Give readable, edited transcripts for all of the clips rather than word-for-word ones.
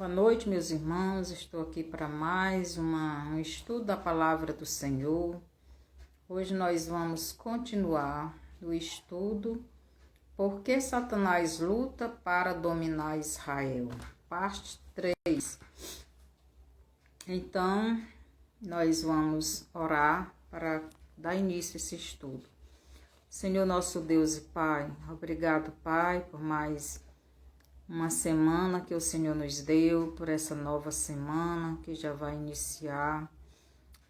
Boa noite, meus irmãos. Estou aqui para mais um estudo da Palavra do Senhor. Hoje nós vamos continuar o estudo Por que Satanás luta para dominar Israel? Parte 3. Então, nós vamos orar para dar início a esse estudo. Senhor nosso Deus e Pai, obrigado, Pai, por mais uma semana que o Senhor nos deu, por essa nova semana que já vai iniciar,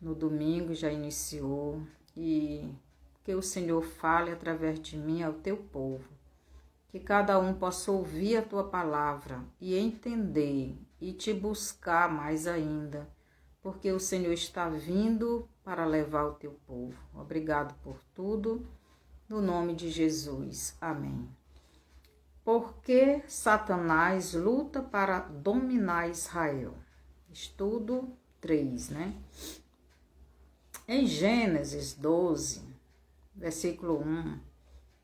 no domingo já iniciou, e que o Senhor fale através de mim ao teu povo, que cada um possa ouvir a tua palavra e entender e te buscar mais ainda, porque o Senhor está vindo para levar o teu povo. Obrigado por tudo, no nome de Jesus. Amém. Por que Satanás luta para dominar Israel? Estudo 3, né? Em Gênesis 12, versículo 1,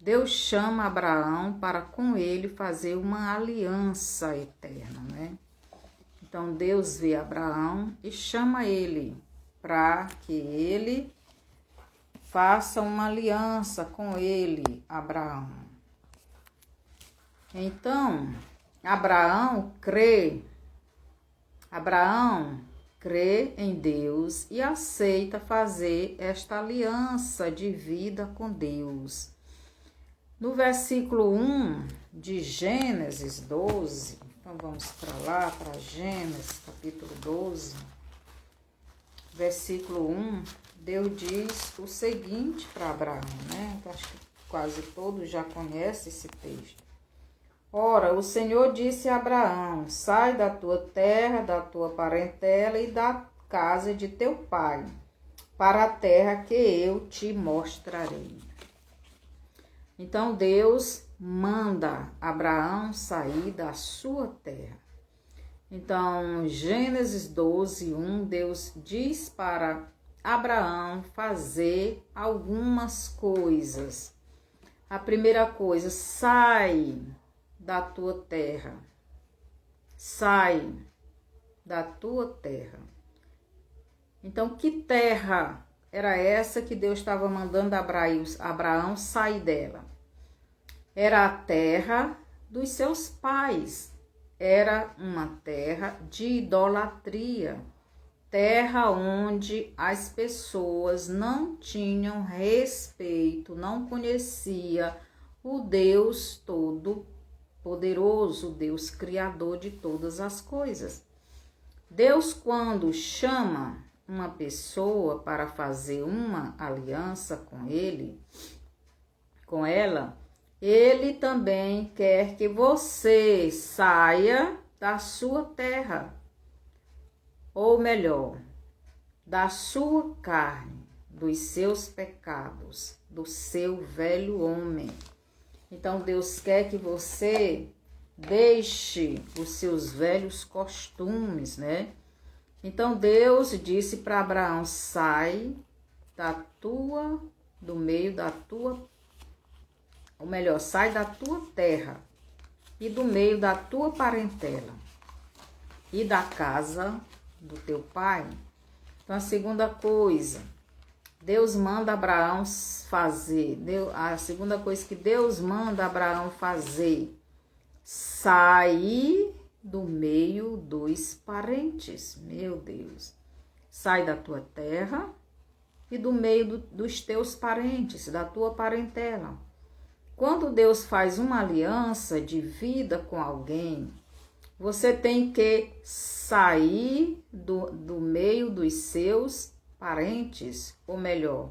Deus chama Abraão para com ele fazer uma aliança eterna, né? Então Deus vê Abraão e chama ele para que ele faça uma aliança com ele, Abraão. Então, Abraão crê em Deus e aceita fazer esta aliança de vida com Deus. No versículo 1 de Gênesis 12, então vamos para lá, para Gênesis capítulo 12, versículo 1, Deus diz o seguinte para Abraão, né? Eu acho que quase todos já conhecem esse texto. Ora, o Senhor disse a Abraão: sai da tua terra, da tua parentela e da casa de teu pai, para a terra que eu te mostrarei. Então Deus manda Abraão sair da sua terra. Então, Gênesis 12, 1, Deus diz para Abraão fazer algumas coisas. A primeira coisa, sai da tua terra. Sai da tua terra. Então, que terra era essa que Deus estava mandando Abraão sair dela? Era a terra dos seus pais. Era uma terra de idolatria. Terra onde as pessoas não tinham respeito, não conhecia o Deus Todo-Poderoso, Deus Criador de todas as coisas. Deus, quando chama uma pessoa para fazer uma aliança com ele, com ela, ele também quer que você saia da sua terra, ou melhor, da sua carne, dos seus pecados, do seu velho homem. Então, Deus quer que você deixe os seus velhos costumes, né? Então, Deus disse para Abraão, sai do meio da tua, ou melhor, sai da tua terra e do meio da tua parentela e da casa do teu pai. Então, a segunda coisa, Deus manda Abraão fazer, a segunda coisa que Deus manda Abraão fazer, sair do meio dos parentes. Meu Deus, sai da tua terra e do meio dos teus parentes, da tua parentela. Quando Deus faz uma aliança de vida com alguém, você tem que sair do meio dos seus parentes, ou melhor,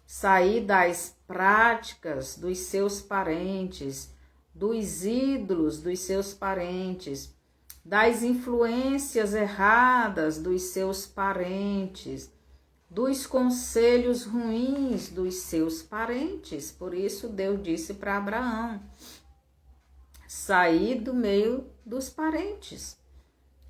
sair das práticas dos seus parentes, dos ídolos dos seus parentes, das influências erradas dos seus parentes, dos conselhos ruins dos seus parentes. Por isso Deus disse para Abraão, sair do meio dos parentes.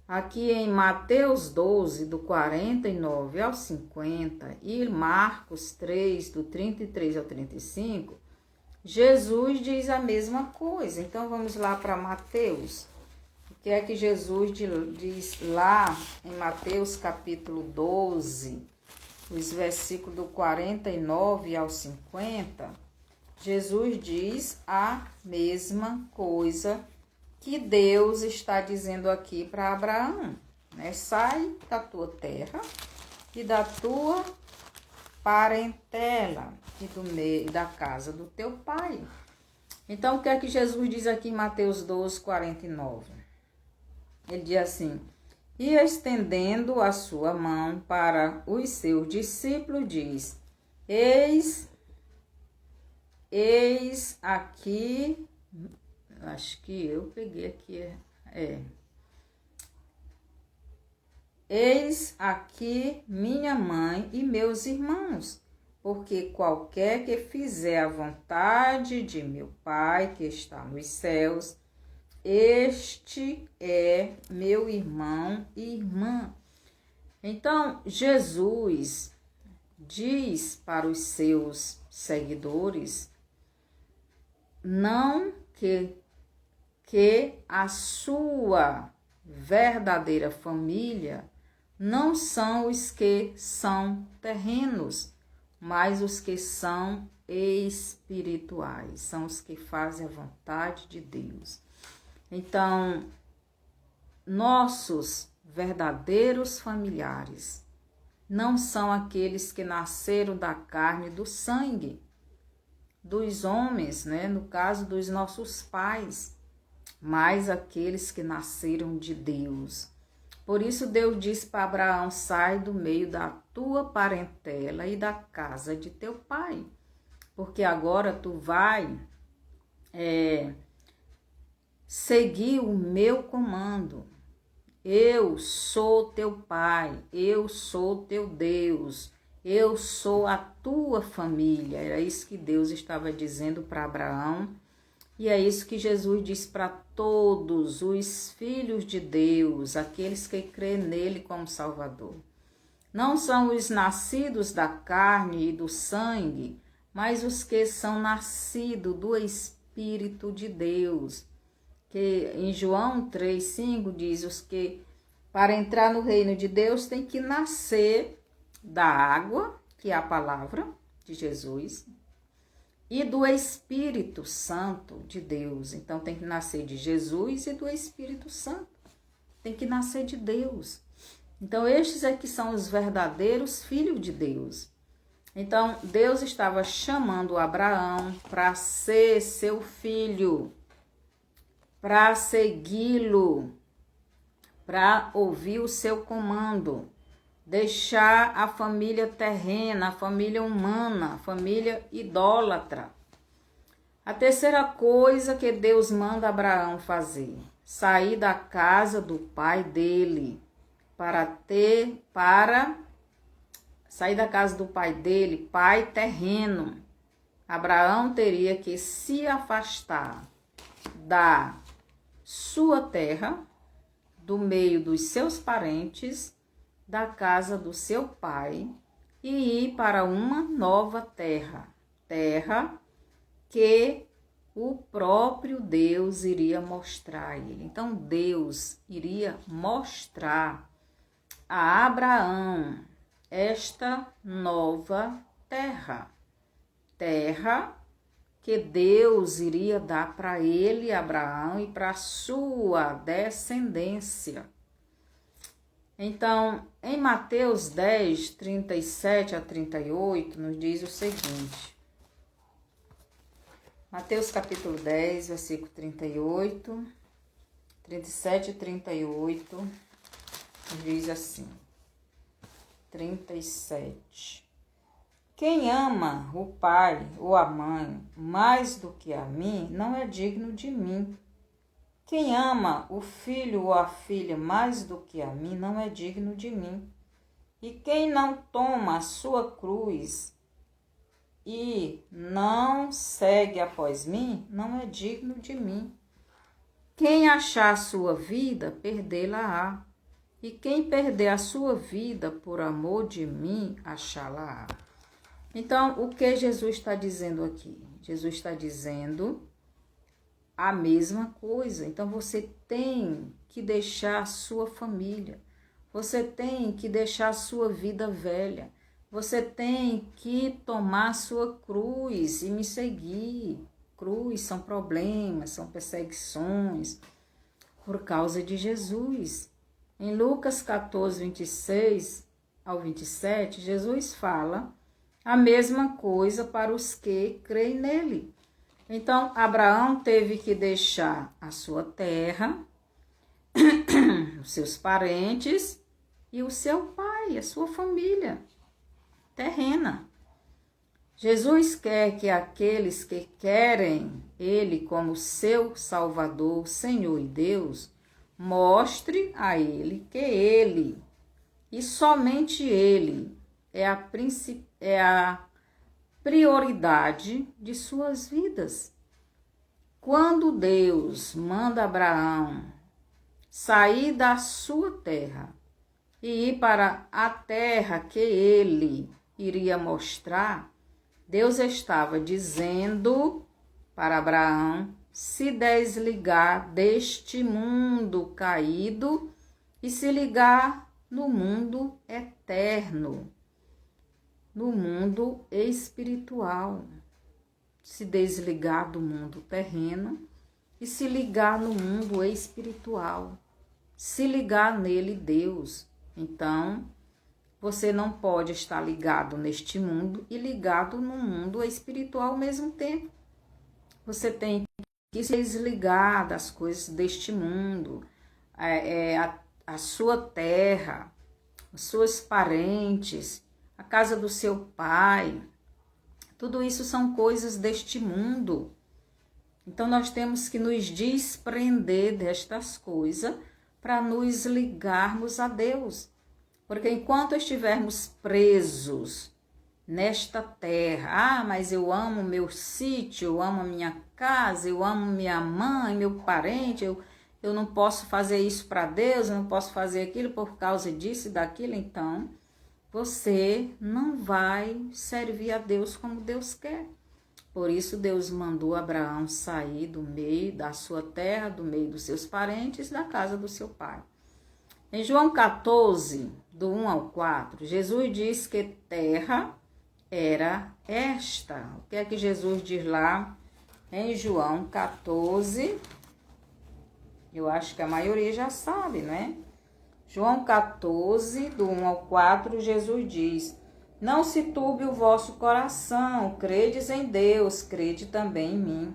Aqui em Mateus 12, do 49 ao 50 e Marcos 3, do 33 ao 35, Jesus diz a mesma coisa. Então vamos lá para Mateus que é que Jesus diz lá em Mateus capítulo 12, os versículos do 49 ao 50, Jesus diz a mesma coisa que Deus está dizendo aqui para Abraão, né? Sai da tua terra e da tua parentela e do meio da casa do teu pai. Então, o que é que Jesus diz aqui em Mateus 12, 49? Ele diz assim: e estendendo a sua mão para os seus discípulos, diz: Eis aqui, acho que eu peguei aqui, eis aqui minha mãe e meus irmãos, porque qualquer que fizer a vontade de meu Pai que está nos céus, este é meu irmão e irmã. Então, Jesus diz para os seus seguidores não que a sua verdadeira família não são os que são terrenos, mas os que são espirituais, são os que fazem a vontade de Deus. Então, nossos verdadeiros familiares não são aqueles que nasceram da carne e do sangue, dos homens, né? No caso dos nossos pais, mas aqueles que nasceram de Deus. Por isso Deus disse para Abraão: sai do meio da tua parentela e da casa de teu pai, porque agora tu vai seguir o meu comando. Eu sou teu pai, eu sou teu Deus, eu sou a tua família. Era isso que Deus estava dizendo para Abraão, e é isso que Jesus diz para todos os filhos de Deus, aqueles que creem nele como Salvador. Não são os nascidos da carne e do sangue, mas os que são nascidos do Espírito de Deus. Que em João 3,5 diz os que para entrar no reino de Deus tem que nascer da água, que é a palavra de Jesus, e do Espírito Santo de Deus. Então tem que nascer de Jesus e do Espírito Santo. Tem que nascer de Deus. Então estes é que são os verdadeiros filhos de Deus. Então Deus estava chamando Abraão para ser seu filho, para segui-lo, para ouvir o seu comando, deixar a família terrena, a família humana, a família idólatra. A terceira coisa que Deus manda Abraão fazer: sair da casa do pai dele, sair da casa do pai dele, pai terreno. Abraão teria que se afastar da sua terra, do meio dos seus parentes, da casa do seu pai, e ir para uma nova terra, terra que o próprio Deus iria mostrar a ele. Então Deus iria mostrar a Abraão esta nova terra, terra que Deus iria dar para ele, Abraão, e para a sua descendência. Então, em Mateus 10, 37 a 38, nos diz o seguinte. Mateus capítulo 10, versículo 38, 37 e 38, nos diz assim. 37. Quem ama o pai ou a mãe mais do que a mim, não é digno de mim. Quem ama o filho ou a filha mais do que a mim, não é digno de mim. E quem não toma a sua cruz e não segue após mim, não é digno de mim. Quem achar a sua vida, perdê-la-á. E quem perder a sua vida por amor de mim, achá-la-á. Então, o que Jesus está dizendo aqui? Jesus está dizendo a mesma coisa. Então você tem que deixar a sua família, você tem que deixar a sua vida velha, você tem que tomar a sua cruz e me seguir. Cruz são problemas, são perseguições por causa de Jesus. Em Lucas 14, 26 ao 27, Jesus fala a mesma coisa para os que creem nele. Então, Abraão teve que deixar a sua terra, os seus parentes e o seu pai, a sua família terrena. Jesus quer que aqueles que querem Ele como seu Salvador, Senhor e Deus, mostre a Ele que Ele, e somente Ele, é a prioridade de suas vidas. Quando Deus manda Abraão sair da sua terra e ir para a terra que ele iria mostrar, Deus estava dizendo para Abraão se desligar deste mundo caído e se ligar no mundo eterno, no mundo espiritual. Se desligar do mundo terreno e se ligar no mundo espiritual. Se ligar nele, Deus. Então, você não pode estar ligado neste mundo e ligado no mundo espiritual ao mesmo tempo. Você tem que se desligar das coisas deste mundo, a sua terra, os seus parentes, a casa do seu pai. Tudo isso são coisas deste mundo. Então, nós temos que nos desprender destas coisas para nos ligarmos a Deus. Porque enquanto estivermos presos nesta terra, mas eu amo meu sítio, eu amo a minha casa, eu amo minha mãe, meu parente, eu não posso fazer isso para Deus, eu não posso fazer aquilo por causa disso e daquilo, então você não vai servir a Deus como Deus quer. Por isso Deus mandou Abraão sair do meio da sua terra, do meio dos seus parentes, da casa do seu pai. Em João 14, do 1 ao 4, Jesus diz que terra era esta. O que é que Jesus diz lá em João 14? Eu acho que a maioria já sabe, não é? João 14, do 1 ao 4, Jesus diz: não se turbe o vosso coração, credes em Deus, crede também em mim.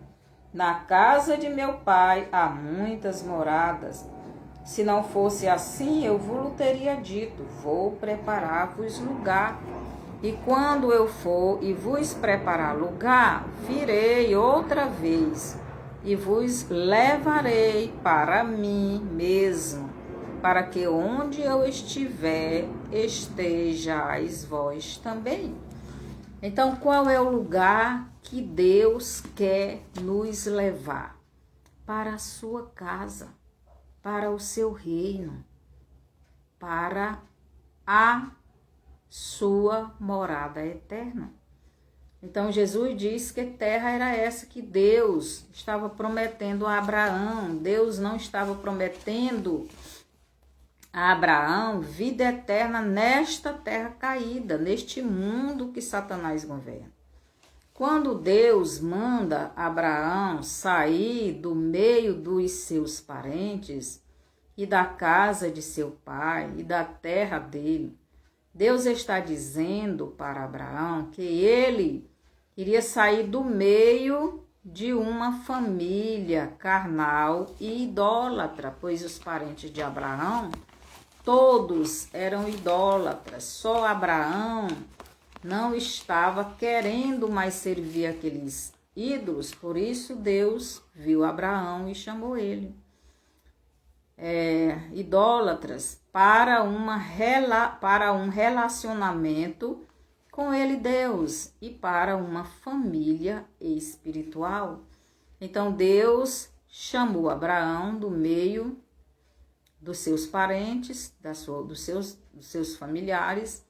Na casa de meu pai há muitas moradas. Se não fosse assim, eu vos teria dito: vou preparar-vos lugar. E quando eu for e vos preparar lugar, virei outra vez e vos levarei para mim mesmo, para que onde eu estiver, estejais vós também. Então, qual é o lugar que Deus quer nos levar? Para a sua casa, para o seu reino, para a sua morada eterna. Então, Jesus diz que terra era essa que Deus estava prometendo a Abraão. Deus não estava prometendo a Abraão vida eterna nesta terra caída, neste mundo que Satanás governa. Quando Deus manda Abraão sair do meio dos seus parentes e da casa de seu pai e da terra dele, Deus está dizendo para Abraão que ele iria sair do meio de uma família carnal e idólatra, pois os parentes de Abraão todos eram idólatras. Só Abraão não estava querendo mais servir aqueles ídolos, por isso Deus viu Abraão e chamou ele. Idólatras para um relacionamento com ele, Deus, e para uma família espiritual. Então Deus chamou Abraão do meio dos seus parentes, dos seus familiares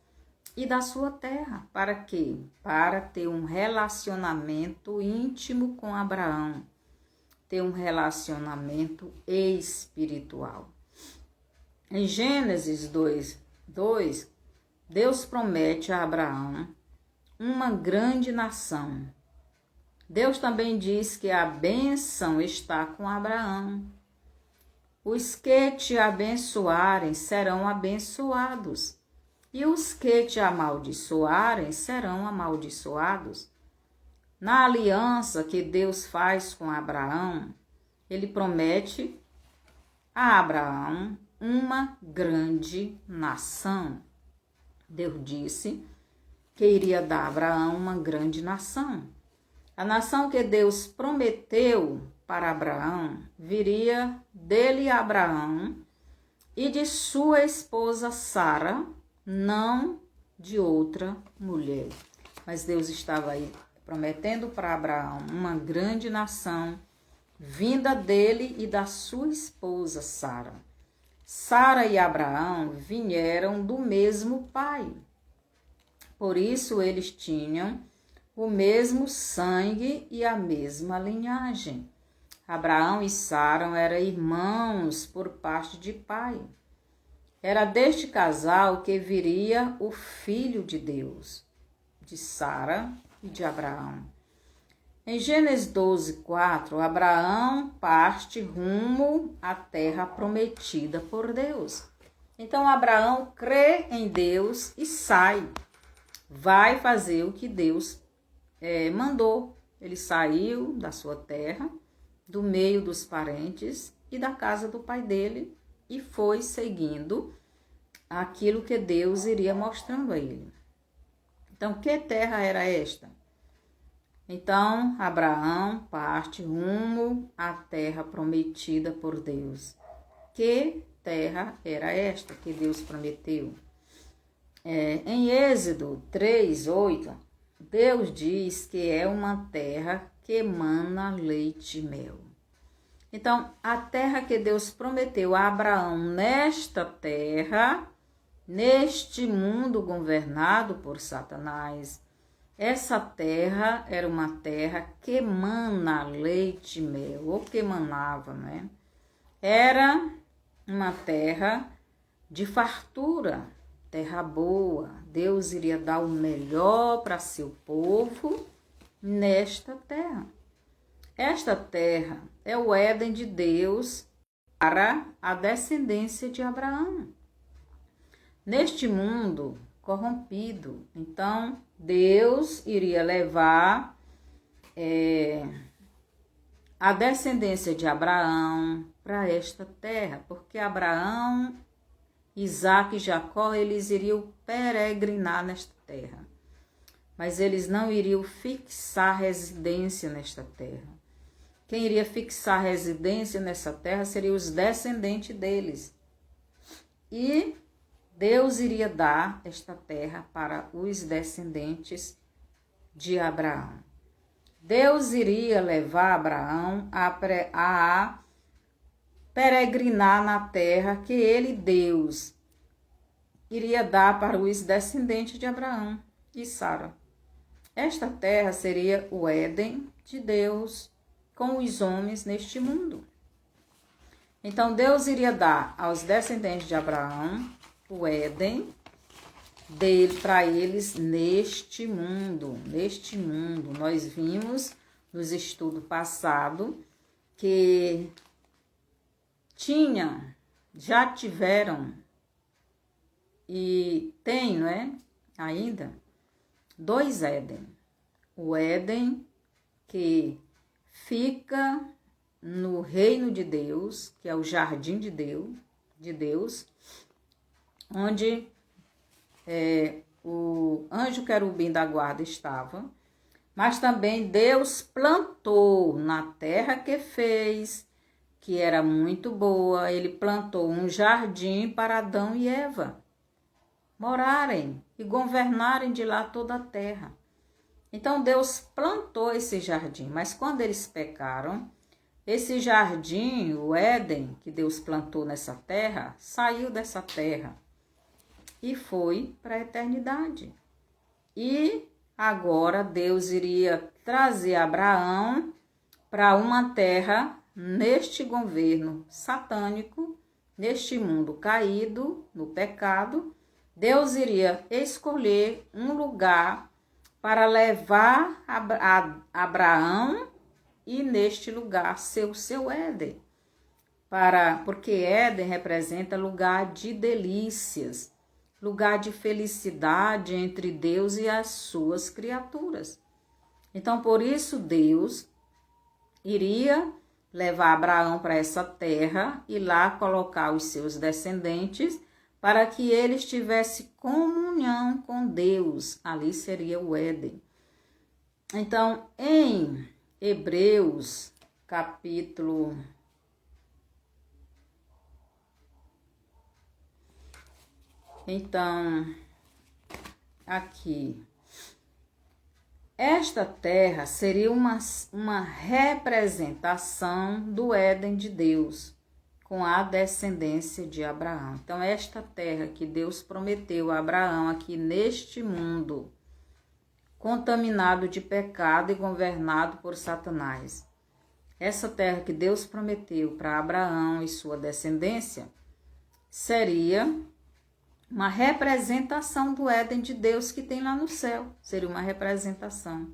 e da sua terra. Para quê? Para ter um relacionamento íntimo com Abraão. ter um relacionamento espiritual. Em Gênesis 2, Deus promete a Abraão uma grande nação. Deus também diz que a bênção está com Abraão. Os que te abençoarem serão abençoados, e os que te amaldiçoarem serão amaldiçoados. Na aliança que Deus faz com Abraão, ele promete a Abraão uma grande nação. Deus disse que iria dar a Abraão uma grande nação. A nação que Deus prometeu para Abraão viria dele Abraão e de sua esposa Sara, não de outra mulher. Mas Deus estava aí prometendo para Abraão uma grande nação, vinda dele e da sua esposa Sara. Sara e Abraão vieram do mesmo pai. Por isso eles tinham o mesmo sangue e a mesma linhagem. Abraão e Sara eram irmãos por parte de pai. Era deste casal que viria o filho de Deus, de Sara e de Abraão. Em Gênesis 12:4, Abraão parte rumo à terra prometida por Deus. Então Abraão crê em Deus e sai. Vai fazer o que Deus mandou. Ele saiu da sua terra, do meio dos parentes e da casa do pai dele e foi seguindo aquilo que Deus iria mostrando a ele. Então, que terra era esta? Então, Abraão parte rumo à terra prometida por Deus. Que terra era esta que Deus prometeu? Em Êxodo 3:8, Deus diz que é uma terra que emana leite e mel. Então, a terra que Deus prometeu a Abraão, nesta terra, neste mundo governado por Satanás, essa terra era uma terra que emana leite e mel, ou que emanava, né? Era uma terra de fartura, terra boa. Deus iria dar o melhor para seu povo nesta terra. Esta terra é o Éden de Deus para a descendência de Abraão. Neste mundo corrompido, então Deus iria levar a descendência de Abraão para esta terra, porque Abraão, Isaac e Jacó, eles iriam peregrinar nesta terra, mas eles não iriam fixar residência nesta terra. Quem iria fixar residência nessa terra seriam os descendentes deles. E Deus iria dar esta terra para os descendentes de Abraão. Deus iria levar Abraão a peregrinar na terra que ele, Deus, iria dar para os descendentes de Abraão e Sara. Esta terra seria o Éden de Deus com os homens neste mundo. Então Deus iria dar aos descendentes de Abraão o Éden dele para eles neste mundo. Neste mundo, nós vimos nos estudos passados que já tiveram e tem, não é? Ainda 2 Éden. O Éden que fica no reino de Deus, que é o jardim de Deus, onde o anjo querubim da guarda estava, mas também Deus plantou na terra que fez, que era muito boa, ele plantou um jardim para Adão e Eva morarem e governarem de lá toda a terra. Então Deus plantou esse jardim, mas quando eles pecaram, esse jardim, o Éden, que Deus plantou nessa terra, saiu dessa terra e foi para a eternidade. E agora Deus iria trazer Abraão para uma terra neste governo satânico, neste mundo caído no pecado. Deus iria escolher um lugar para levar Abraão e neste lugar ser o seu Éden. Porque Éden representa lugar de delícias, lugar de felicidade entre Deus e as suas criaturas. Então, por isso, Deus iria levar Abraão para essa terra e lá colocar os seus descendentes para que eles tivessem comunhão com Deus. Ali seria o Éden. Então, em Hebreus, capítulo... Então, aqui, esta terra seria uma representação do Éden de Deus, com a descendência de Abraão. Então, esta terra que Deus prometeu a Abraão aqui neste mundo, contaminado de pecado e governado por Satanás. Essa terra que Deus prometeu para Abraão e sua descendência seria uma representação do Éden de Deus que tem lá no céu. Seria uma representação.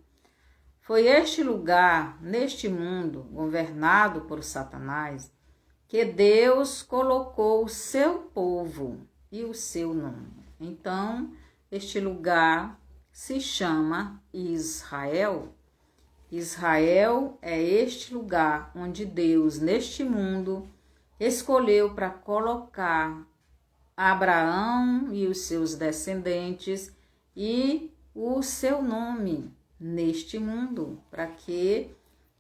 Foi este lugar, neste mundo, governado por Satanás, que Deus colocou o seu povo e o seu nome. Então, este lugar se chama Israel. Israel é este lugar onde Deus, neste mundo, escolheu para colocar Abraão e os seus descendentes e o seu nome neste mundo, para que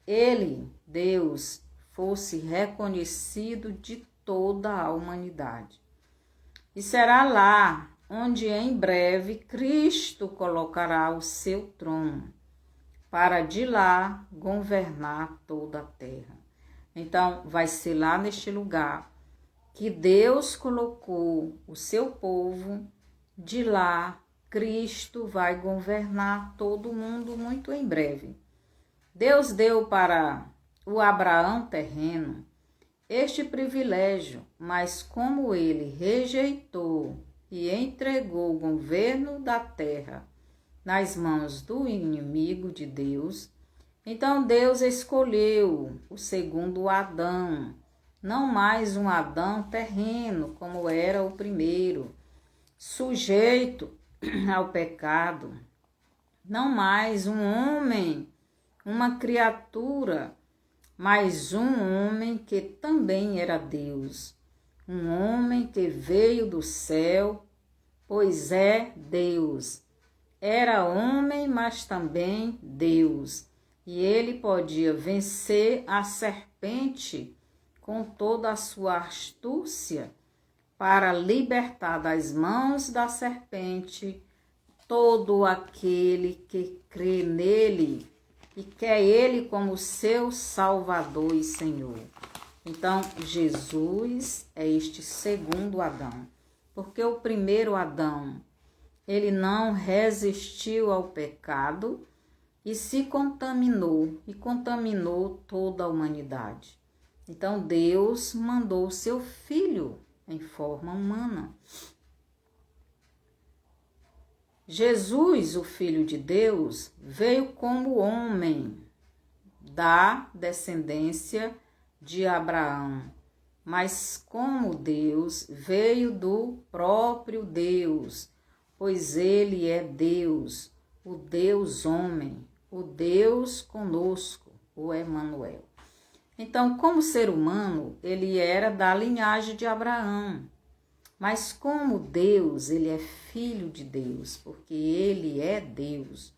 ele, Deus, fosse reconhecido de toda a humanidade. E será lá onde em breve Cristo colocará o seu trono, para de lá governar toda a terra. Então, vai ser lá neste lugar que Deus colocou o seu povo, de lá Cristo vai governar todo o mundo muito em breve. Deus deu para o Abraão terreno este privilégio, mas como ele rejeitou e entregou o governo da terra nas mãos do inimigo de Deus, então Deus escolheu o segundo Adão, não mais um Adão terreno, como era o primeiro, sujeito ao pecado, não mais um homem, uma criatura, mas um homem que também era Deus, um homem que veio do céu, pois é Deus. Era homem, mas também Deus, e ele podia vencer a serpente com toda a sua astúcia para libertar das mãos da serpente todo aquele que crê nele e quer ele como seu Salvador e Senhor. Então, Jesus é este segundo Adão, porque o primeiro Adão, ele não resistiu ao pecado e se contaminou, e contaminou toda a humanidade. Então, Deus mandou o seu Filho em forma humana. Jesus, o Filho de Deus, veio como homem da descendência de Abraão, mas como Deus, veio do próprio Deus, pois ele é Deus, o Deus homem, o Deus conosco, o Emanuel. Então, como ser humano, ele era da linhagem de Abraão, mas como Deus, ele é filho de Deus, porque ele é Deus.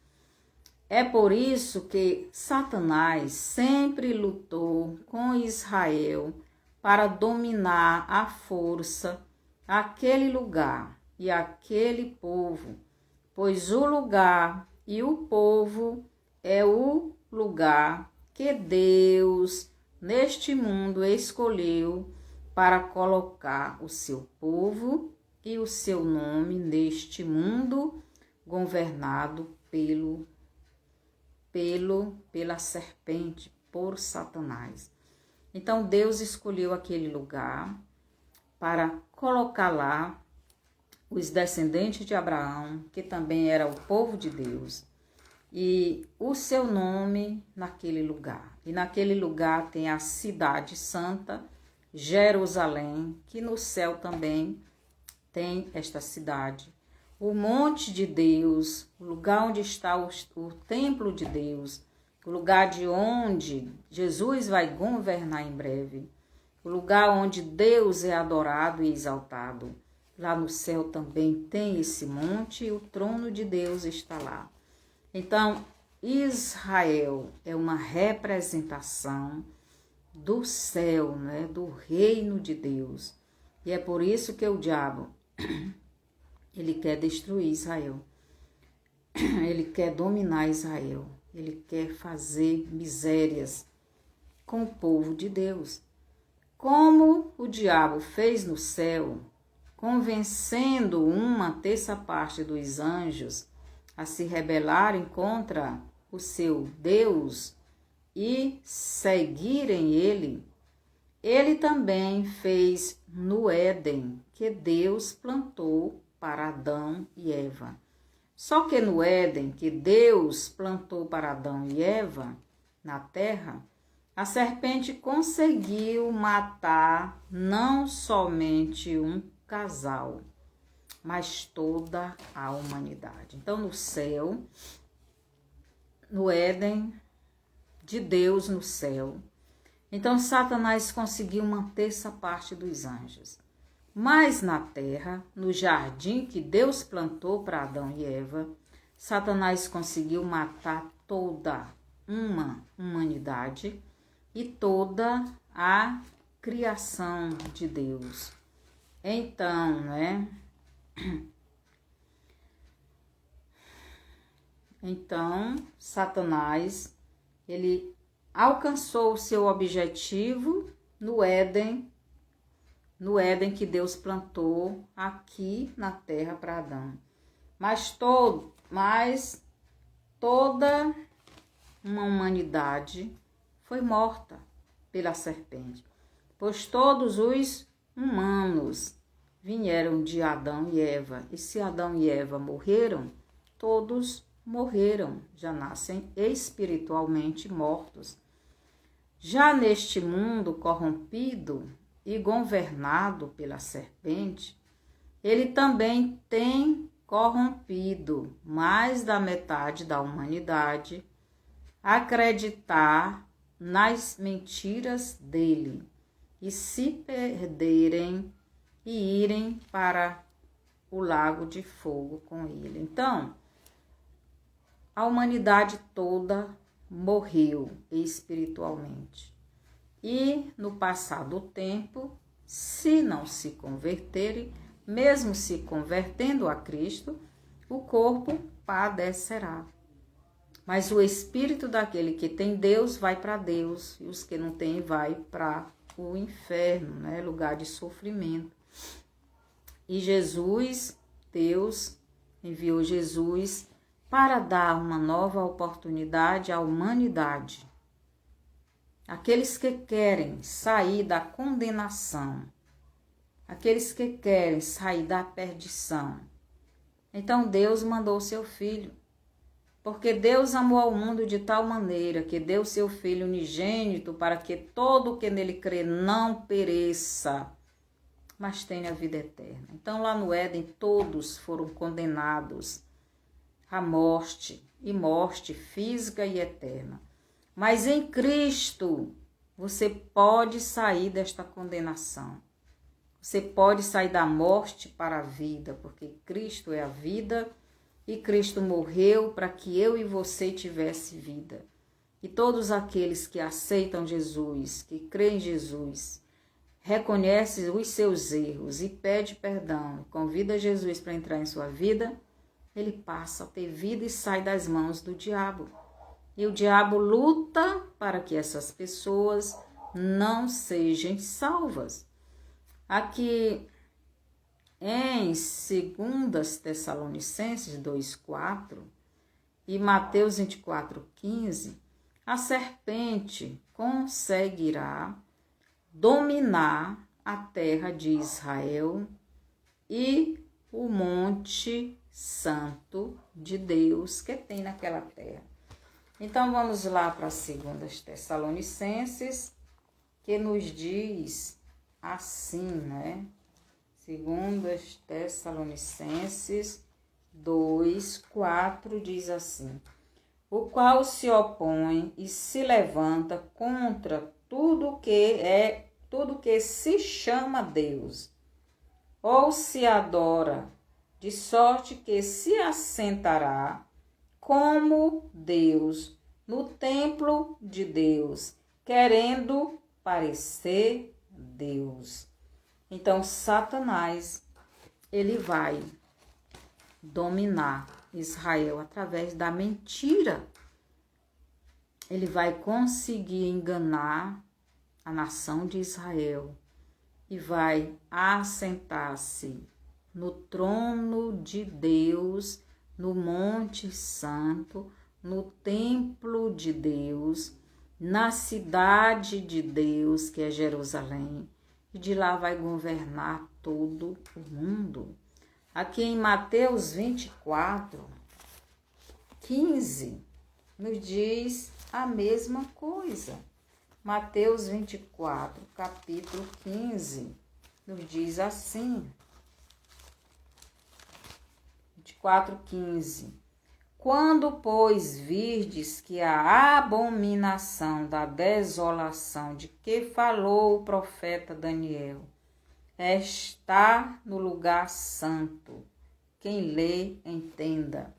É por isso que Satanás sempre lutou com Israel para dominar à força aquele lugar e aquele povo, pois o lugar e o povo é o lugar que Deus neste mundo escolheu para colocar o seu povo e o seu nome neste mundo governado pela serpente, por Satanás. Então Deus escolheu aquele lugar para colocar lá os descendentes de Abraão, que também era o povo de Deus, e o seu nome naquele lugar. E naquele lugar tem a cidade santa, Jerusalém, que no céu também tem esta cidade. O monte de Deus, o lugar onde está o templo de Deus, o lugar de onde Jesus vai governar em breve, o lugar onde Deus é adorado e exaltado. Lá no céu também tem esse monte e o trono de Deus está lá. Então, Israel é uma representação do céu, né? Do reino de Deus. E é por isso que o diabo, ele quer destruir Israel. Ele quer dominar Israel. Ele quer fazer misérias com o povo de Deus. Como o diabo fez no céu, convencendo uma terça parte dos anjos a se rebelarem contra o seu Deus e seguirem ele, ele também fez no Éden, que Deus plantou para Adão e Eva. Só que no Éden, que Deus plantou para Adão e Eva, na terra, a serpente conseguiu matar não somente um casal, mas toda a humanidade. Então, no céu, no Éden, de Deus no céu, então Satanás conseguiu uma terça parte dos anjos. Mas na terra, no jardim que Deus plantou para Adão e Eva, Satanás conseguiu matar toda uma humanidade e toda a criação de Deus. Então, né? Então, Satanás, ele alcançou o seu objetivo no Éden que Deus plantou aqui na terra para Adão. Mas toda uma humanidade foi morta pela serpente, pois todos os humanos vieram de Adão e Eva. E se Adão e Eva morreram, todos morreram, já nascem espiritualmente mortos. Já neste mundo corrompido e governado pela serpente, ele também tem corrompido mais da metade da humanidade a acreditar nas mentiras dele e se perderem e irem para o lago de fogo com ele. Então, a humanidade toda morreu espiritualmente. E no passar do tempo, se não se converterem, mesmo se convertendo a Cristo, o corpo padecerá. Mas o espírito daquele que tem Deus vai para Deus, e os que não têm vai para o inferno, né? Lugar de sofrimento. E Jesus, Deus, enviou Jesus para dar uma nova oportunidade à humanidade. Aqueles que querem sair da condenação, aqueles que querem sair da perdição. Então Deus mandou seu Filho, porque Deus amou ao mundo de tal maneira que deu seu Filho unigênito para que todo o que nele crê não pereça, mas tenha a vida eterna. Então lá no Éden todos foram condenados à morte, e morte física e eterna. Mas em Cristo você pode sair desta condenação. Você pode sair da morte para a vida, porque Cristo é a vida e Cristo morreu para que eu e você tivesse vida. E todos aqueles que aceitam Jesus, que creem em Jesus, reconhecem os seus erros e pede perdão, convida Jesus para entrar em sua vida, ele passa a ter vida e sai das mãos do diabo. E o diabo luta para que essas pessoas não sejam salvas. Aqui em 2 Tessalonicenses 2,4 e Mateus 24,15, a serpente conseguirá dominar a terra de Israel e o Monte Santo de Deus que tem naquela terra. Então vamos lá para 2 Tessalonicenses, que nos diz assim, né? 2 Tessalonicenses 2:4 diz assim: o qual se opõe e se levanta contra tudo que se chama Deus, ou se adora, de sorte que se assentará como Deus no templo de Deus, querendo parecer Deus. Então, Satanás, ele vai dominar Israel através da mentira. Ele vai conseguir enganar a nação de Israel e vai assentar-se no trono de Deus, no Monte Santo, no templo de Deus, na cidade de Deus, que é Jerusalém, e de lá vai governar todo o mundo. Aqui em Mateus 24:15, nos diz a mesma coisa. Mateus 24, capítulo 15, nos diz assim, 24:15. Quando, pois, virdes que a abominação da desolação de que falou o profeta Daniel está no lugar santo, quem lê, entenda.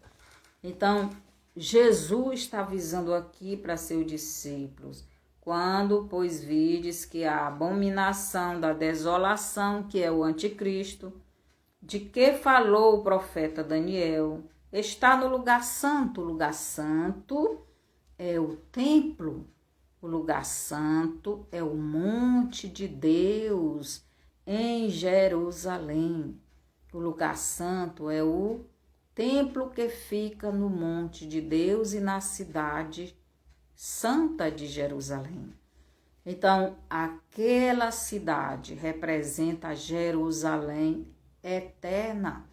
Então, Jesus está avisando aqui para seus discípulos: quando, pois, virdes que a abominação da desolação, que é o anticristo, de que falou o profeta Daniel, está no lugar santo. O lugar santo é o templo, o lugar santo é o monte de Deus em Jerusalém. O lugar santo é o templo que fica no monte de Deus e na cidade santa de Jerusalém. Então, aquela cidade representa a Jerusalém eterna,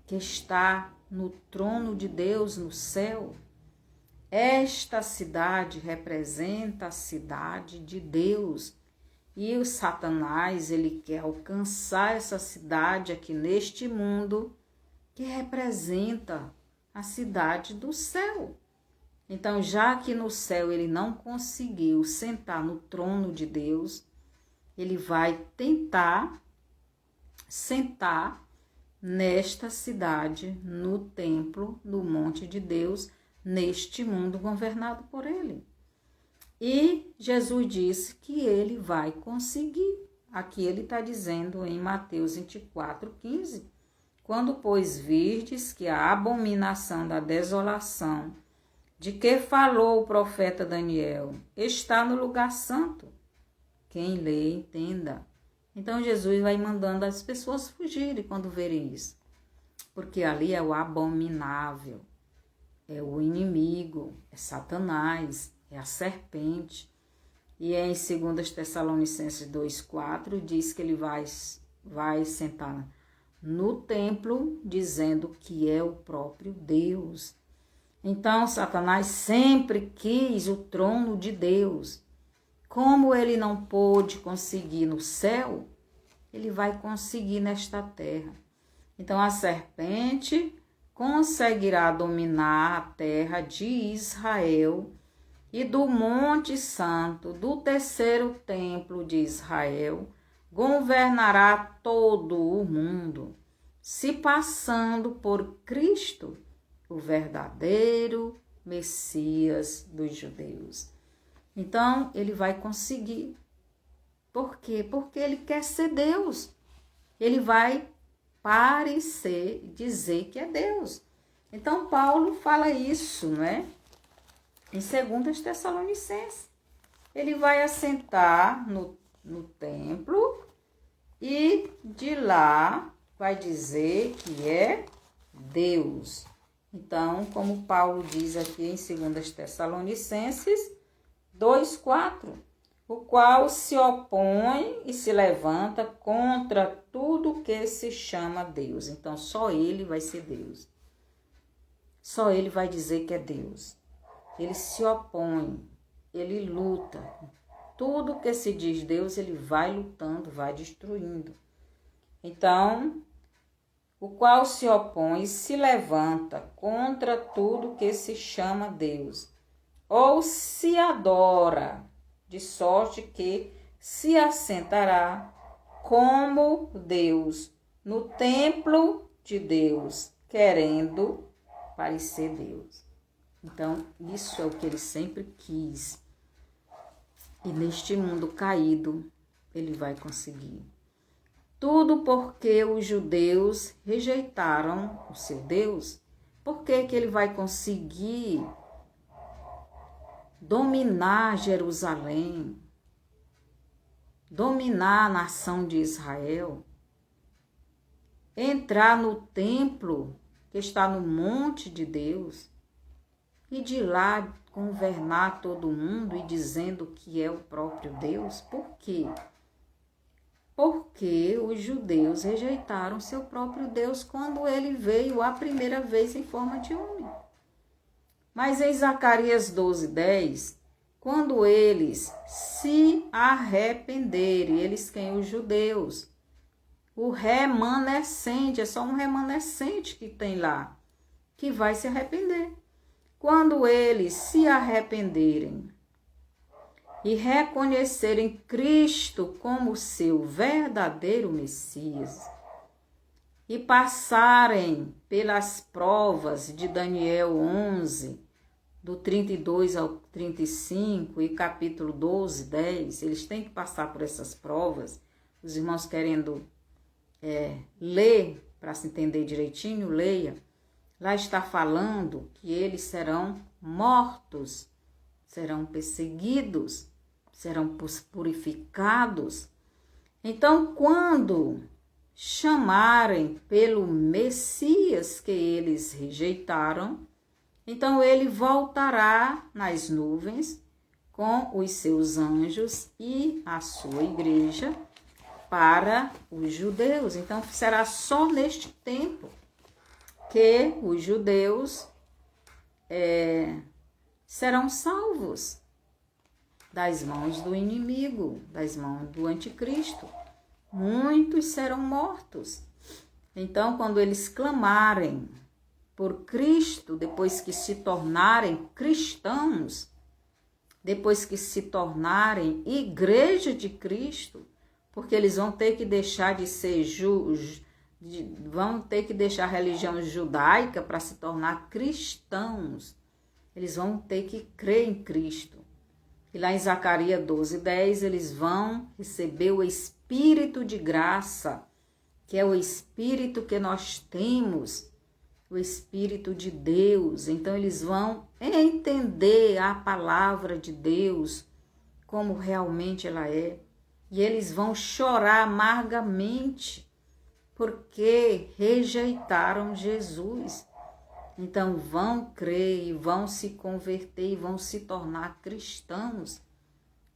que está no trono de Deus no céu. Esta cidade representa a cidade de Deus. E o Satanás, ele quer alcançar essa cidade aqui neste mundo, que representa a cidade do céu. Então, já que no céu ele não conseguiu sentar no trono de Deus, ele vai tentar sentar nesta cidade, no templo, no monte de Deus, neste mundo governado por ele. E Jesus disse que ele vai conseguir. Aqui ele está dizendo em Mateus 24:15, quando, pois, virdes que a abominação da desolação, de que falou o profeta Daniel, está no lugar santo, quem lê, entenda. Então, Jesus vai mandando as pessoas fugirem quando verem isso, porque ali é o abominável, é o inimigo, é Satanás, é a serpente. E em 2 Tessalonicenses 2:4 diz que ele vai sentar no templo, dizendo que é o próprio Deus. Então, Satanás sempre quis o trono de Deus. Como ele não pôde conseguir no céu, ele vai conseguir nesta terra. Então, a serpente conseguirá dominar a terra de Israel e do Monte Santo, do terceiro templo de Israel, governará todo o mundo, se passando por Cristo, o verdadeiro Messias dos judeus. Então, ele vai conseguir. Por quê? Porque ele quer ser Deus. Ele vai parecer, dizer que é Deus. Então, Paulo fala isso, né? Em 2 Tessalonicenses. Ele vai assentar no templo e de lá vai dizer que é Deus. Então, como Paulo diz aqui em 2 Tessalonicenses 2:4. O qual se opõe e se levanta contra tudo que se chama Deus. Então, só ele vai ser Deus. Só ele vai dizer que é Deus. Ele se opõe, ele luta. Tudo que se diz Deus, ele vai lutando, vai destruindo. Então, o qual se opõe e se levanta contra tudo que se chama Deus, ou se adora, de sorte que se assentará como Deus no templo de Deus, querendo parecer Deus. Então, isso é o que ele sempre quis. E neste mundo caído, ele vai conseguir. Tudo porque os judeus rejeitaram o seu Deus. Por que que ele vai conseguir dominar Jerusalém, dominar a nação de Israel, entrar no templo que está no monte de Deus e de lá governar todo mundo e dizendo que é o próprio Deus? Por quê? Porque os judeus rejeitaram seu próprio Deus quando ele veio a primeira vez em forma de homem. Mas em Zacarias 12:10, quando eles se arrependerem, eles quem? Os judeus, o remanescente, é só um remanescente que tem lá, que vai se arrepender. Quando eles se arrependerem e reconhecerem Cristo como seu verdadeiro Messias e passarem pelas provas de Daniel 11, do 32 ao 35 e capítulo 12, 10, eles têm que passar por essas provas. Os irmãos querendo ler, para se entender direitinho, leia. Lá está falando que eles serão mortos, serão perseguidos, serão purificados. Então, quando chamarem pelo Messias que eles rejeitaram, então ele voltará nas nuvens com os seus anjos e a sua igreja para os judeus. Então, será só neste tempo que os judeus serão salvos das mãos do inimigo, das mãos do anticristo. Muitos serão mortos. Então, quando eles clamarem por Cristo, depois que se tornarem cristãos, depois que se tornarem igreja de Cristo, porque eles vão ter que deixar de ser vão ter que deixar a religião judaica para se tornar cristãos. Eles vão ter que crer em Cristo. E lá em Zacarias 12:10, eles vão receber o Espírito de graça, que é o Espírito que nós temos, o Espírito de Deus. Então, eles vão entender a palavra de Deus como realmente ela é. E eles vão chorar amargamente, porque rejeitaram Jesus. Então, vão crer e vão se converter e vão se tornar cristãos.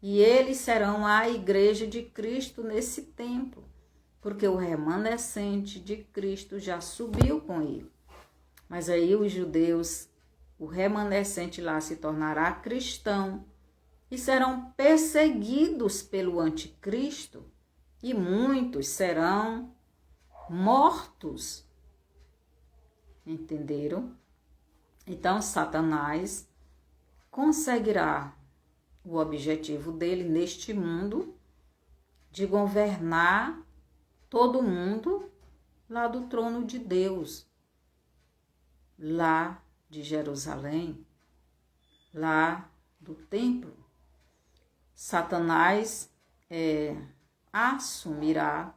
E eles serão a igreja de Cristo nesse tempo, porque o remanescente de Cristo já subiu com ele. Mas aí os judeus, o remanescente lá se tornará cristão e serão perseguidos pelo anticristo e muitos serão mortos. Entenderam? Então, Satanás conseguirá o objetivo dele neste mundo de governar todo mundo lá do trono de Deus, lá de Jerusalém, lá do templo. Satanás assumirá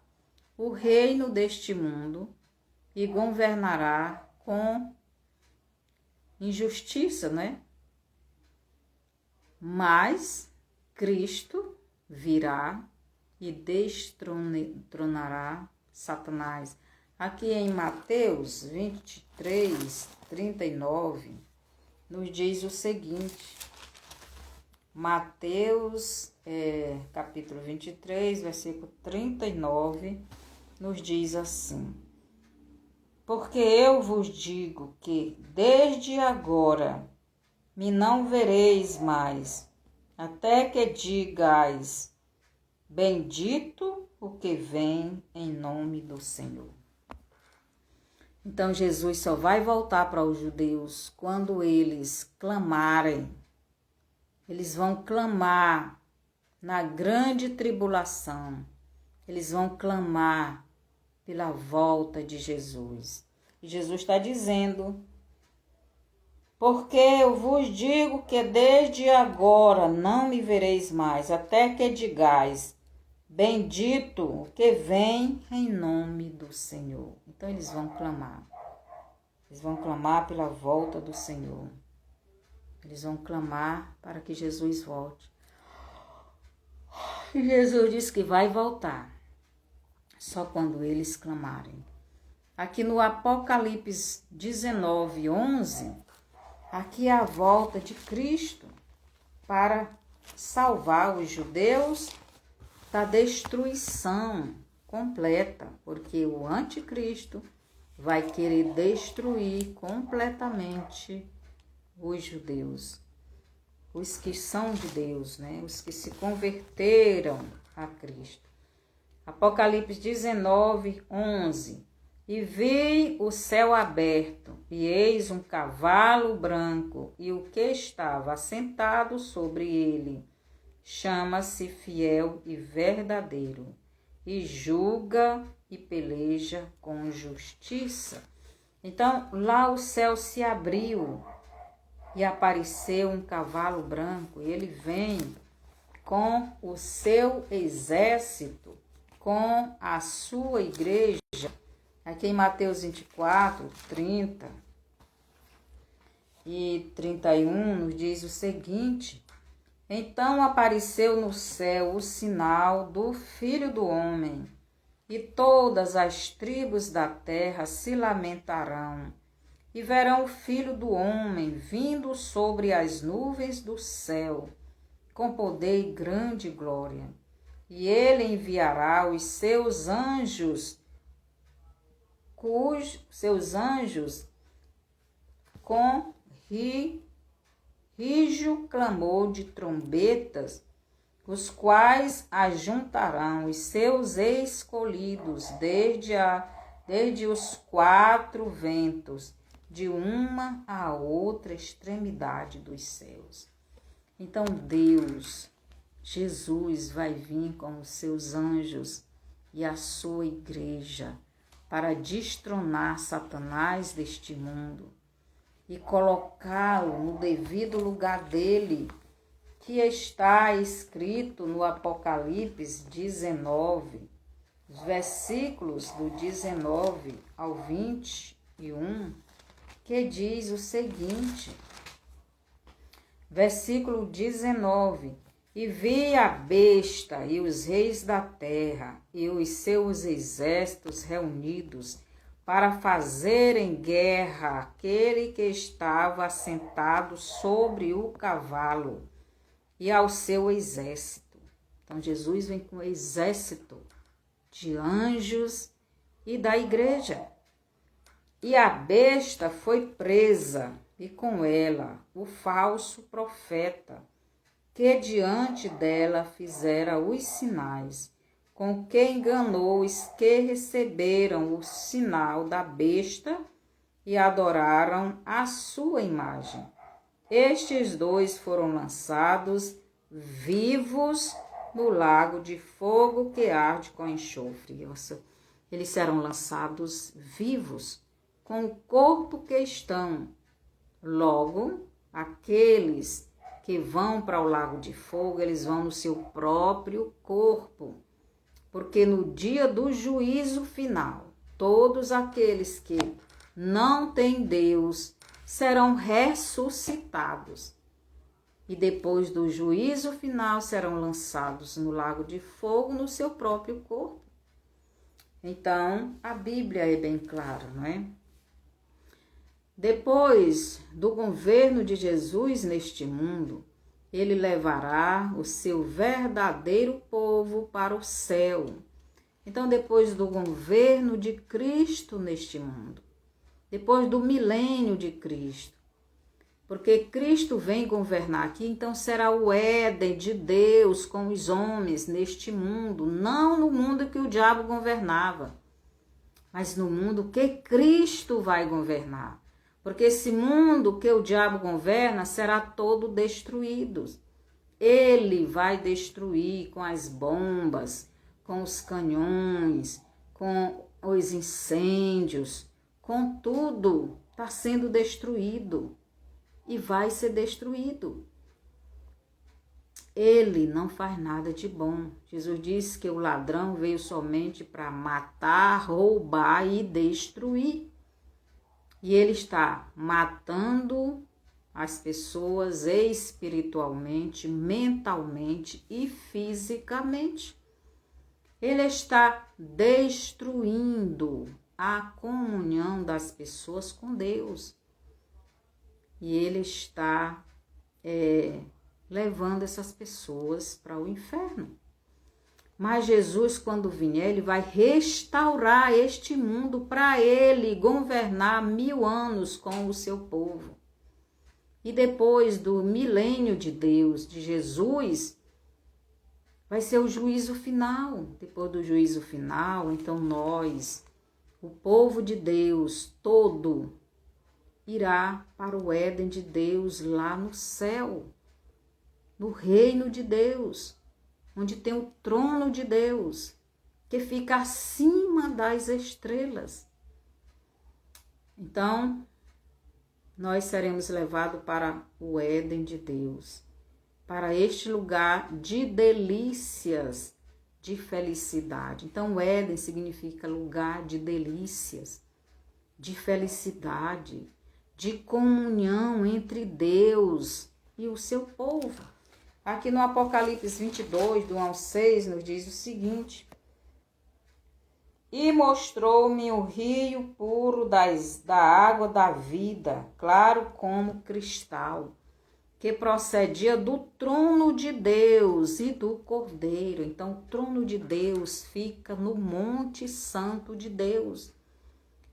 o reino deste mundo e governará com injustiça, né? Mas Cristo virá e destronará Satanás. Aqui em Mateus 23, 39, nos diz o seguinte: Mateus, capítulo 23, versículo 39, nos diz assim: porque eu vos digo que desde agora me não vereis mais, até que digais, bendito o que vem em nome do Senhor. Então Jesus só vai voltar para os judeus quando eles clamarem. Eles vão clamar na grande tribulação. Eles vão clamar pela volta de Jesus. E Jesus está dizendo: porque eu vos digo que desde agora não me vereis mais, até que digais, bendito o que vem em nome do Senhor. Então eles vão clamar. Eles vão clamar pela volta do Senhor. Eles vão clamar para que Jesus volte. E Jesus disse que vai voltar, só quando eles clamarem. Aqui no Apocalipse 19, 11, aqui é a volta de Cristo para salvar os judeus da destruição completa, porque o anticristo vai querer destruir completamente os judeus, os que são de Deus, né? Os que se converteram a Cristo. Apocalipse 19, 11. E vi o céu aberto, e eis um cavalo branco, e o que estava assentado sobre ele chama-se Fiel e Verdadeiro, e julga e peleja com justiça. Então, lá o céu se abriu, e apareceu um cavalo branco, e ele vem com o seu exército, com a sua igreja. Aqui em Mateus 24, 30 e 31, nos diz o seguinte: então apareceu no céu o sinal do Filho do Homem, e todas as tribos da terra se lamentarão, e verão o Filho do Homem vindo sobre as nuvens do céu, com poder e grande glória. E ele enviará os seus anjos, com rijo clamor de trombetas, os quais ajuntarão os seus escolhidos desde os quatro ventos, de uma a outra extremidade dos céus. Então Deus, Jesus, vai vir com os seus anjos e a sua igreja para destronar Satanás deste mundo e colocá-lo no devido lugar dele, que está escrito no Apocalipse 19, os versículos do 19 ao 21, que diz o seguinte, versículo 19: e vi a besta e os reis da terra e os seus exércitos reunidos para fazerem guerra àquele que estava assentado sobre o cavalo e ao seu exército. Então Jesus vem com o exército de anjos e da igreja. E a besta foi presa, e com ela o falso profeta, que diante dela fizera os sinais, com que enganou os que receberam o sinal da besta e adoraram a sua imagem. Estes dois foram lançados vivos no lago de fogo que arde com enxofre. Eles serão lançados vivos, com o corpo que estão. Logo, aqueles que vão para o lago de fogo, eles vão no seu próprio corpo. Porque no dia do juízo final, todos aqueles que não têm Deus serão ressuscitados. E depois do juízo final serão lançados no lago de fogo no seu próprio corpo. Então, a Bíblia é bem clara, não é? Depois do governo de Jesus neste mundo, Ele levará o seu verdadeiro povo para o céu. Então, depois do governo de Cristo neste mundo, depois do milênio de Cristo, porque Cristo vem governar aqui, então será o Éden de Deus com os homens neste mundo, não no mundo que o diabo governava, mas no mundo que Cristo vai governar. Porque esse mundo que o diabo governa será todo destruído. Ele vai destruir com as bombas, com os canhões, com os incêndios, com tudo está sendo destruído e vai ser destruído. Ele não faz nada de bom. Jesus disse que o ladrão veio somente para matar, roubar e destruir. E ele está matando as pessoas espiritualmente, mentalmente e fisicamente. Ele está destruindo a comunhão das pessoas com Deus. E ele está levando essas pessoas para o inferno. Mas Jesus, quando vier, ele vai restaurar este mundo para ele governar 1000 anos com o seu povo. E depois do milênio de Deus, de Jesus, vai ser o juízo final. Depois do juízo final, então nós, o povo de Deus todo, irá para o Éden de Deus lá no céu, no reino de Deus, onde tem o trono de Deus, que fica acima das estrelas. Então, nós seremos levados para o Éden de Deus, para este lugar de delícias, de felicidade. Então, o Éden significa lugar de delícias, de felicidade, de comunhão entre Deus e o seu povo. Aqui no Apocalipse 22, do 1 ao 6, nos diz o seguinte: E mostrou-me o rio puro da água da vida, claro como cristal, que procedia do trono de Deus e do Cordeiro. Então, o trono de Deus fica no Monte Santo de Deus.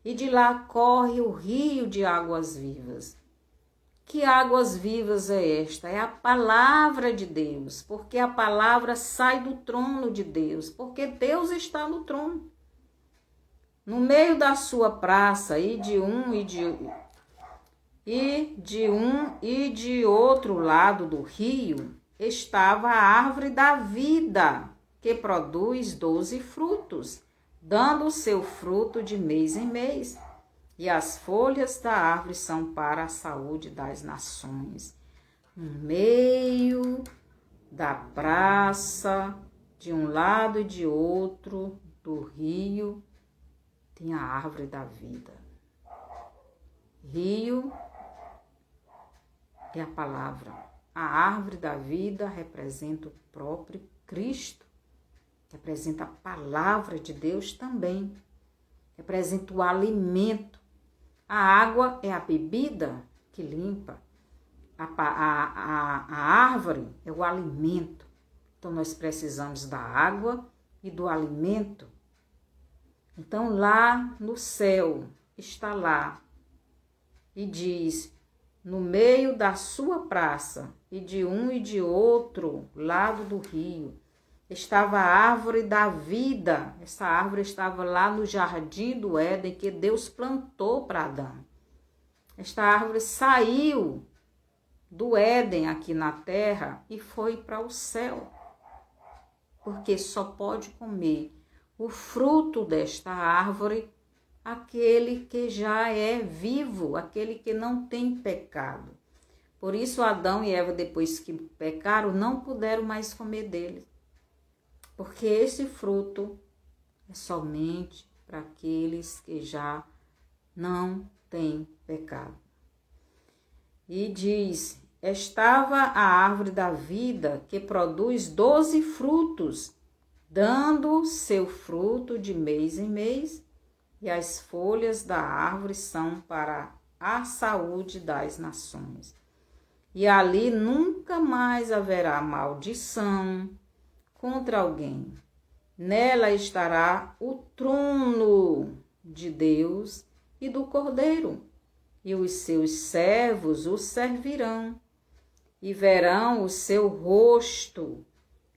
E de lá corre o rio de águas vivas. Que águas vivas é esta? É a palavra de Deus, porque a palavra sai do trono de Deus, porque Deus está no trono. No meio da sua praça, e de um e de outro lado do rio, estava a árvore da vida, que produz 12 frutos, dando o seu fruto de mês em mês. E as folhas da árvore são para a saúde das nações. No meio da praça, de um lado e de outro do rio, tem a árvore da vida. Rio é a palavra. A árvore da vida representa o próprio Cristo. Representa a palavra de Deus também. Representa o alimento. A água é a bebida que limpa. A árvore é o alimento. Então, nós precisamos da água e do alimento. Então, lá no céu, está lá e diz, no meio da sua praça e de um e de outro lado do rio, estava a árvore da vida. Essa árvore estava lá no jardim do Éden que Deus plantou para Adão. Esta árvore saiu do Éden aqui na terra e foi para o céu. Porque só pode comer o fruto desta árvore aquele que já é vivo, aquele que não tem pecado. Por isso Adão e Eva, depois que pecaram, não puderam mais comer dele. Porque esse fruto é somente para aqueles que já não têm pecado. E diz, estava a árvore da vida que produz 12 frutos, dando seu fruto de mês em mês, e as folhas da árvore são para a saúde das nações. e ali nunca mais haverá maldição contra alguém. Nela estará o trono de Deus e do Cordeiro, e os seus servos o servirão, e verão o seu rosto,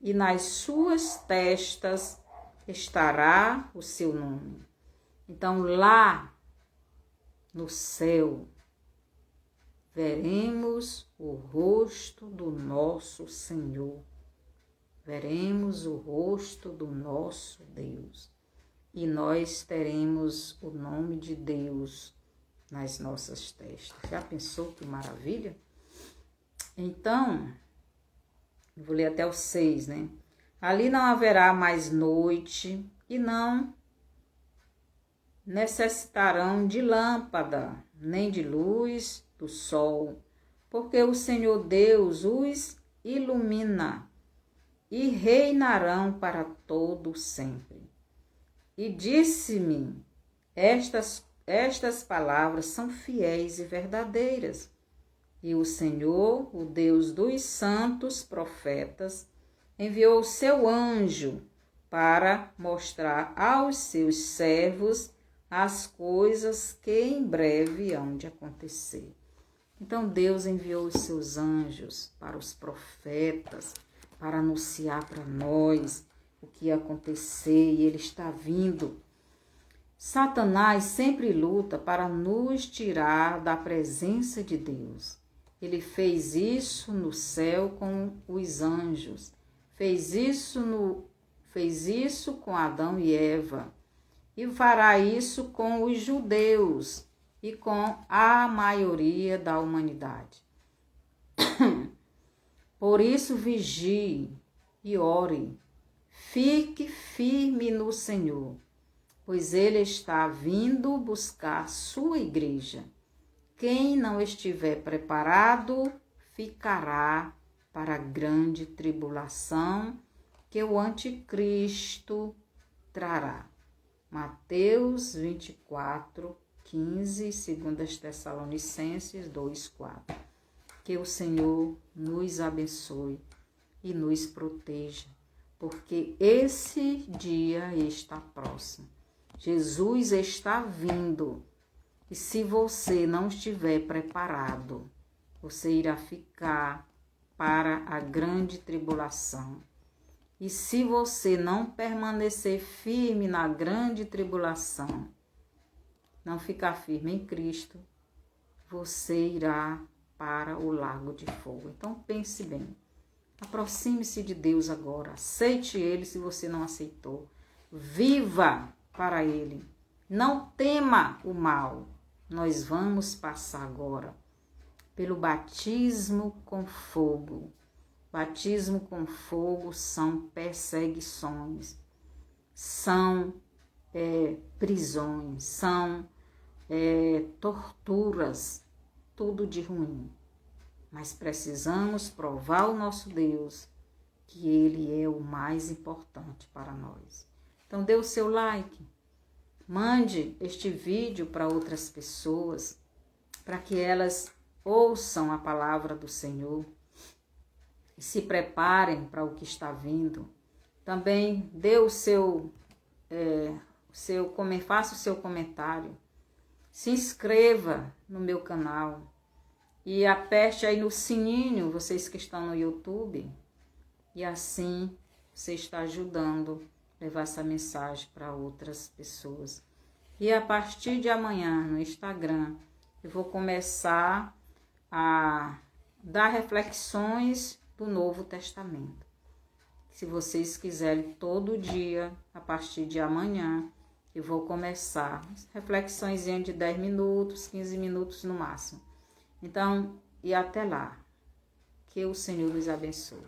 e nas suas testas estará o seu nome. Então, lá no céu, veremos o rosto do nosso Senhor. Veremos o rosto do nosso Deus. E nós teremos o nome de Deus nas nossas testas. Já pensou que maravilha? Então, eu vou ler até o 6, né? Ali não haverá mais noite e não necessitarão de lâmpada, nem de luz do sol, porque o Senhor Deus os ilumina e reinarão para todo sempre. E disse-me, estas palavras são fiéis e verdadeiras. E o Senhor, o Deus dos santos profetas, enviou o seu anjo para mostrar aos seus servos as coisas que em breve hão de acontecer. Então Deus enviou os seus anjos para os profetas, para anunciar para nós o que ia acontecer, e ele está vindo. Satanás sempre luta para nos tirar da presença de Deus. Ele fez isso no céu com os anjos, fez isso com Adão e Eva, e fará isso com os judeus e com a maioria da humanidade. Por isso, vigie e ore, fique firme no Senhor, pois Ele está vindo buscar sua igreja. Quem não estiver preparado, ficará para a grande tribulação que o anticristo trará. Mateus 24, 15, 2 Tessalonicenses 2, 4. Que o Senhor nos abençoe e nos proteja, porque esse dia está próximo. Jesus está vindo. E se você não estiver preparado, você irá ficar para a grande tribulação. E se você não permanecer firme na grande tribulação, não ficar firme em Cristo, você irá para o lago de fogo. Então pense bem, aproxime-se de Deus agora, aceite Ele se você não aceitou, viva para Ele, não tema o mal. Nós vamos passar agora pelo batismo com fogo. Batismo com fogo são perseguições, são prisões, são torturas, tudo de ruim. Mas precisamos provar o nosso Deus, que Ele é o mais importante para nós. Então dê o seu like. Mande este vídeo para outras pessoas, para que elas ouçam a palavra do Senhor e se preparem para o que está vindo. Também dê faça o seu comentário, se inscreva no meu canal e aperte aí no sininho, vocês que estão no YouTube, e assim você está ajudando levar essa mensagem para outras pessoas. E a partir de amanhã no Instagram eu vou começar a dar reflexões do Novo Testamento. Se vocês quiserem, todo dia, a partir de amanhã, eu vou começar reflexões de 10 minutos, 15 minutos no máximo. Então, e até lá. Que o Senhor nos abençoe.